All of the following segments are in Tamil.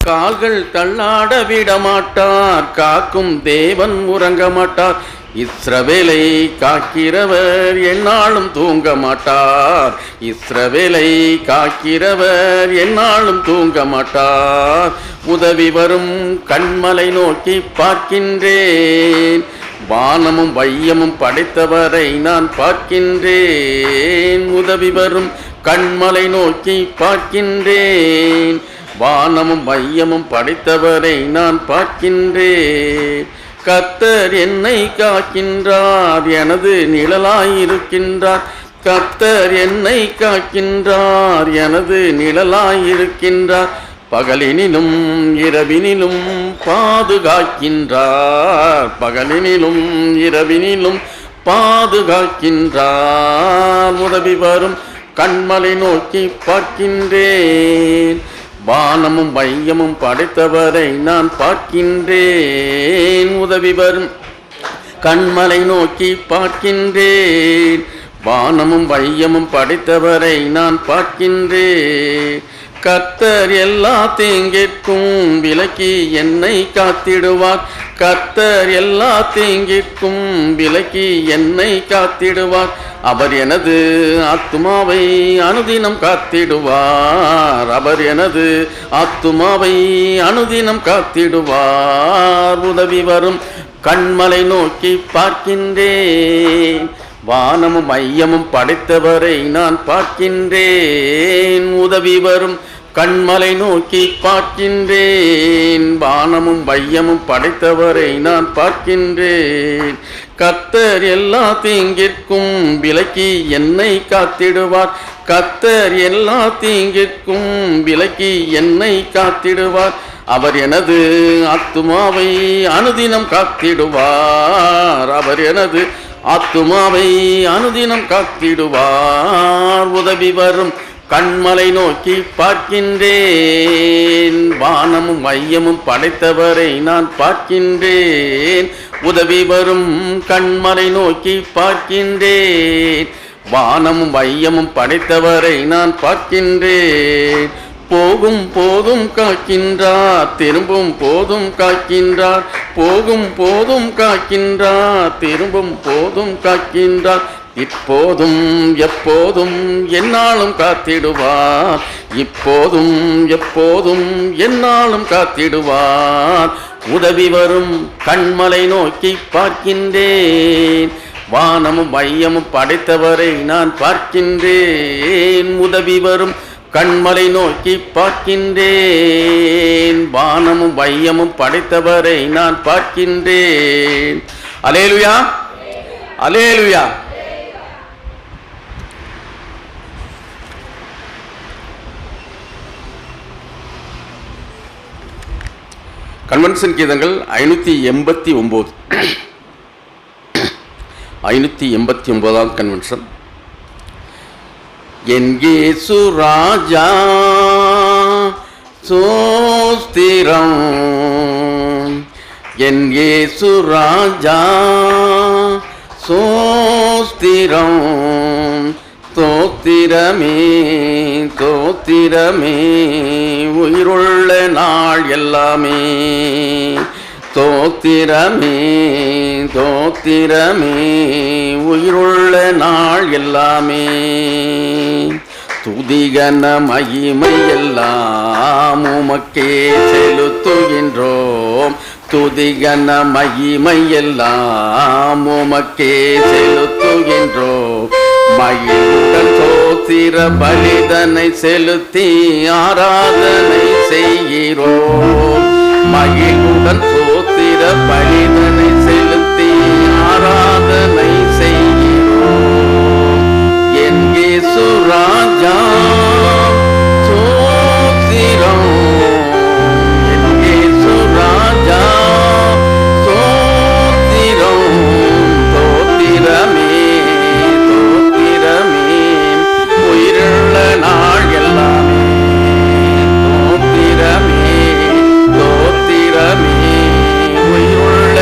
கால்கள் தள்ளாட விடமாட்டார், காக்கும் தேவன் உறங்க மாட்டார். இஸ்ரவேலை காக்கிறவர் எந்நாளும் தூங்க மாட்டார். இஸ்ரவேலை காக்கிறவர் எந்நாளும் தூங்க மாட்டார். உதவி வரும் கண்மலை நோக்கி பார்க்கின்றேன், வானமும் வையமும் படைத்தவரை நான் பார்க்கின்றேன். உதவி வரும் கண்மலை நோக்கி பார்க்கின்றேன், வானமும் வையமும் படைத்தவரை நான் பார்க்கின்றேன். கர்த்தர் என்னை காக்கின்றார், எனது நிழலாயிருக்கின்றார். கர்த்தர் என்னை காக்கின்றார், எனது நிழலாயிருக்கின்றார். பகலினிலும் இரவினிலும் பாதுகாக்கின்றார், பகலினிலும் இரவினிலும் பாதுகாக்கின்றார். உதவி வரும் கண்மலை நோக்கி பார்க்கின்றேன், வானமும் வையமும் படைத்தவரை நான் பார்க்கின்றேன். உதவி வரும் கண்மலை நோக்கி பார்க்கின்றேன், வானமும் வையமும் படைத்தவரை நான் பார்க்கின்றேன். கர்த்தர் எல்லா தீங்கிற்கும் விலக்கி என்னை காத்திடுவார். கர்த்தர் எல்லா தீங்கிற்கும் விலக்கி என்னை காத்திடுவார். அவர் எனது ஆத்துமாவை அனுதினம் காத்திடுவார். அவர் எனது ஆத்துமாவை அனுதினம் காத்திடுவார். உதவி வரும் கண்மலை நோக்கி பார்க்கின்றேன், வானமும் மையமும் படைத்தவரை நான் பார்க்கின்றேன். உதவி வரும் கண்மலை நோக்கி பார்க்கின்றேன், வானமும் வையமும் படைத்தவரை நான் பார்க்கின்றேன். கர்த்தர் எல்லா தீங்கிற்கும் விலக்கி என்னை காத்திடுவார். கர்த்தர் எல்லா தீங்கிற்கும் விலக்கி என்னை காத்திடுவார். அவர் எனது ஆத்துமாவை அனுதினம் காத்திடுவார். அவர் எனது ஆத்துமாவை அனுதினம் காத்திடுவார். உதவி வரும் கண்மலை நோக்கி பார்க்கின்றேன், வானமும் வையமும் படைத்தவரை நான் பார்க்கின்றேன். உதவி வரும் கண்மலை நோக்கி பார்க்கின்றேன், வானமும் வையமும் படைத்தவரை நான் பார்க்கின்றேன். போகும் போதும் காக்கின்றார், திரும்பும் போதும் காக்கின்றார். போகும் போதும் காக்கின்றார், திரும்பும் போதும் காக்கின்றார். இப்போதும் எப்போதும் எந்நாளும் காத்திடுவார். இப்போதும் எப்போதும் எந்நாளும் காத்திடுவார். உதவி வரும் கண்மலை நோக்கி பார்க்கின்றேன், வானமும் வையமும் படைத்தவரை நான் பார்க்கின்றேன். உதவி வரும் கண்மலை நோக்கி பார்க்கின்றேன், வானமும் வையமும் படைத்தவரை நான் பார்க்கின்றேன். அல்லேலூயா, அல்லேலூயா. கன்வென்ஷன் கீதங்கள் 589. 589ஆம் கன்வென்ஷன். என் இயேசு ராஜா சோஸ்திரம், என் இயேசு ராஜா சோஸ்திரம். தோத்திரமே தோத்திரமே உயிருள்ள நாள் எல்லாமே. தோத்திரமே தோத்திரமே உயிருள்ள நாள் எல்லாமே. துதிகன மகிமை எல்லாம் உமக்கே செலுத்துகின்றோம். துதிகன மகிமை எல்லாம் உமக்கே செலுத்துகின்றோம். மகிழுடன் சோத்திர பலிதனை செலுத்தி ஆராதனை செய்கிறோம். மகிழுடன் சோத்திர பலிதனை செலுத்தி ஆராதனை செய்கிறோம். என் இயேசு ராஜா சோத்திரம், என் இயேசு ராஜா சோத்திரம். தோத்திரமே தோத்திரமே உயிருள்ள நாள் எல்லாமே. தோத்திரமே தோத்திரமே உயிருள்ள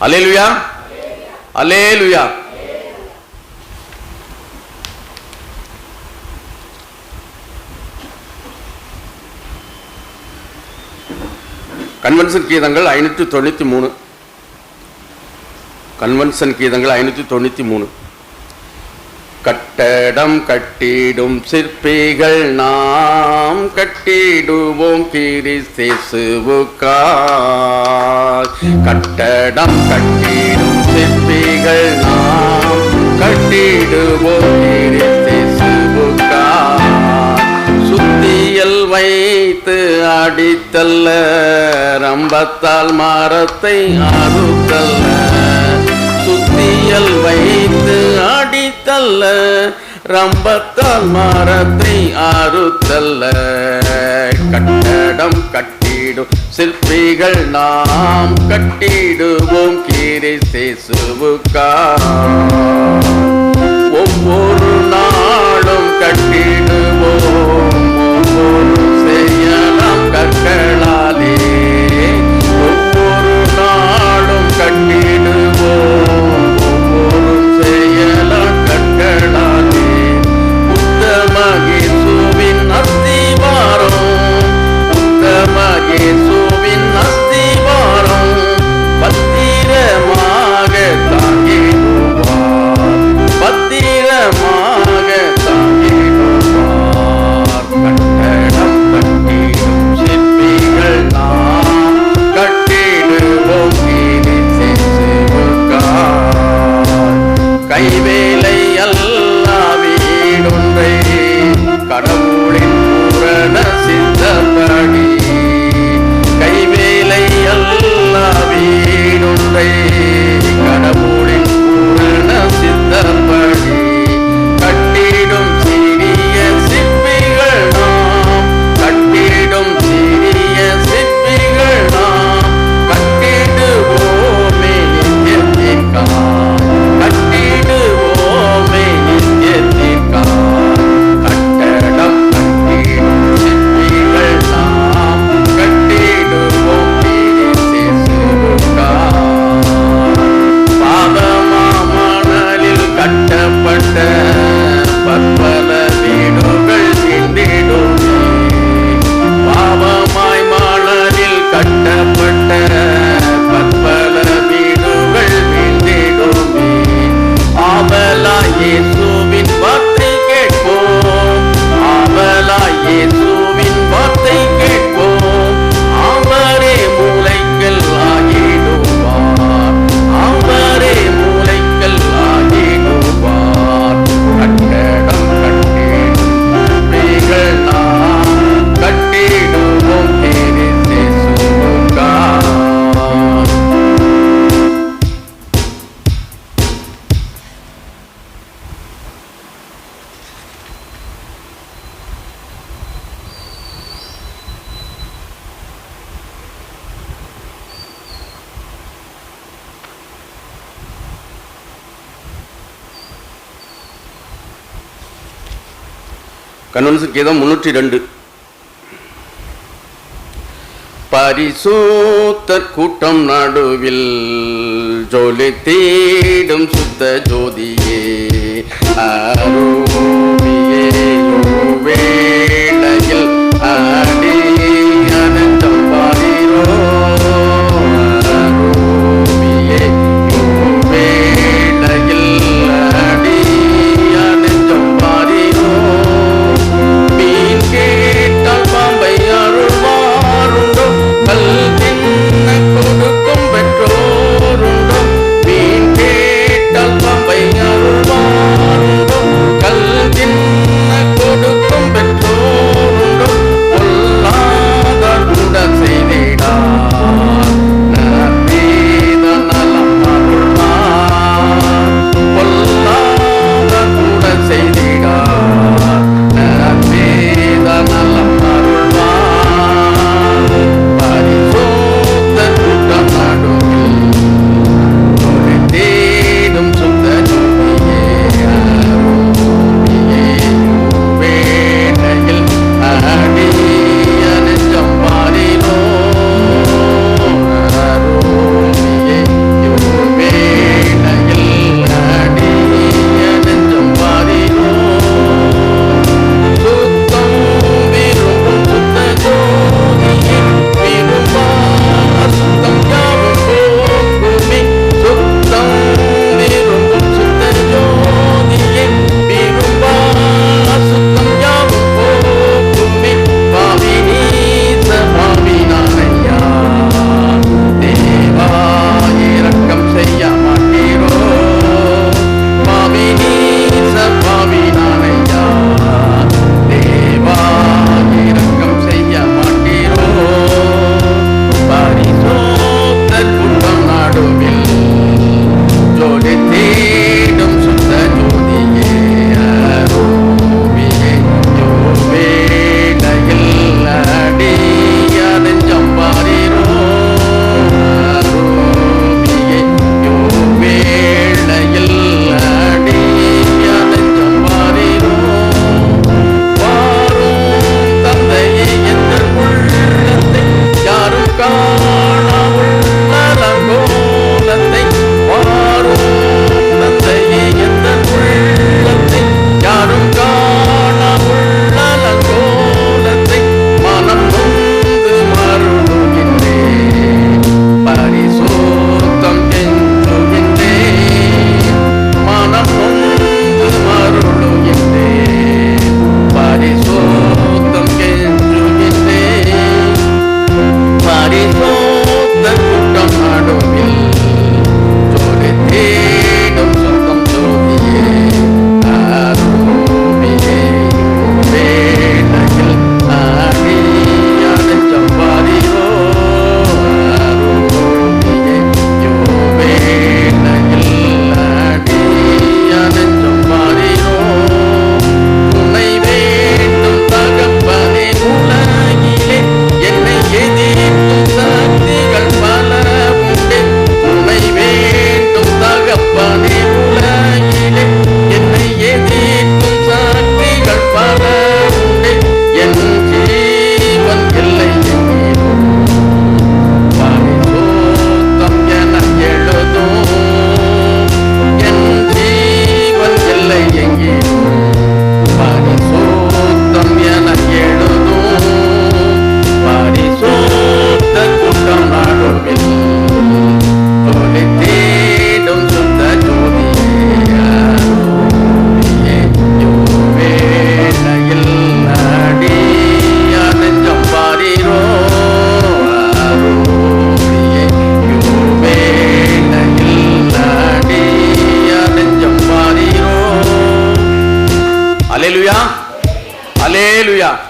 அல்லேலூயா, அல்லேலூயா. கன்வென்ஷன் கீதங்கள் 593. கன்வென்ஷன் கீதங்கள் 593. கட்டடம் கட்டிடும் சிற்பிகள் நாம் கட்டிடுவோம் கிறிஸ்தேசுவுக்காய். கட்டடம் கட்டிடும் சிற்பிகள் நாம் கட்டிடுவோம் கிறிஸ்தேசுவுக்காய். சுத்தியல் வைத்து அடித்தல்ல, ரம்பத்தால் மரத்தை அறுத்தல்ல. சுத்தியல் வைத்து அடித்தல்ல, ரம்பத்தால் மரத்தை அறுத்தல்ல. கட்டடம் கட்டிடும் சிற்பிகள் நாம் கட்டிடுவோம் கிறிஸ்தேசுவுக்காய். ஒவ்வொரு நாளும் கட்டிடுவோம், ஒவ்வொரு செய்யலாம் கற்களாலே. ஒவ்வொரு நாளும் கட்டிடுவோம், ஒவ்வொரு செய்யலாம் கற்களாலே. உத்தம இயேசுவின் அஸ்திவாரம், உத்தம இயேசுவின் அஸ்திவாரம் பத்திரமாக தாங்கிடுவார், பத்திரமாக தாங்கிடுவார். கட்டடம் கட்டிடும் சிற்பிகள் நாம் கட்டிடுவோம் கிறிஸ்தேசுவுக்காய். கைவேலை அல்லா வீடொன்றை கடவுளின் பூரண சித்தப்படி. கைவேலை அல்லா வீடொன்றை கடவுளின் பூரண சித்தப்படி. கட்டிடும் சிறிய சிற்பிகள் நாம், கட்டிடும் சிறிய சிற்பிகள் நாம் கட்டிடுவோமே நித்தியத்திற்காய், கட்டிடுவோமே நித்தியத்திற்காய். கட்டடம் கட்டிடும் சிற்பிகள் நாம் கட்டிடுவோம் கிறிஸ்தேசுவுக்காய். பாவமாமணலில் கட்டப்பட்ட பற்பல வீடுகள் வீண்டிடுமே. பாவமாய் மணலில் கட்டப்பட்ட பற்பல வீடுகள் வீண்டிடுமே. ஆவலாய் இயேசுவின் வார்த்தை கேட்போம், ஆவலாய் இயேசுவின் வார்த்தை கேட்போம். அவரே மூலைக்கல் ஆகிடுவார், அவரே மூலைக்கல் ஆகிடுவார். கட்டடம் கட்டிடும் சிற்பிகள் நாம் கட்டிடுவோம் கிறிஸ்தேசுவுக்காய். கன்வென்ஷன் கீதம் 302. பரிசுத்தர் கூட்டம் நடுவில் ஜோலி தேடும் சுத்த ஜோதியே, அருவியே வேளையில் அடி அனந்தம் பாரிரோ. அருவியே வேளையில் அடி அனந்தம் பாரிரோ. மீன் கேட்டால் பாம்பை அருள்வாருண்டோ, கல் தின்ன கொடுக்கும் பெற்றோருண்டோ. மீன் கேட்டால் பாம்பை அருள்வாருண்டோ, கல் தின்ன கொடுக்கும் பெற்றோருண்டோ. ஹalleluya.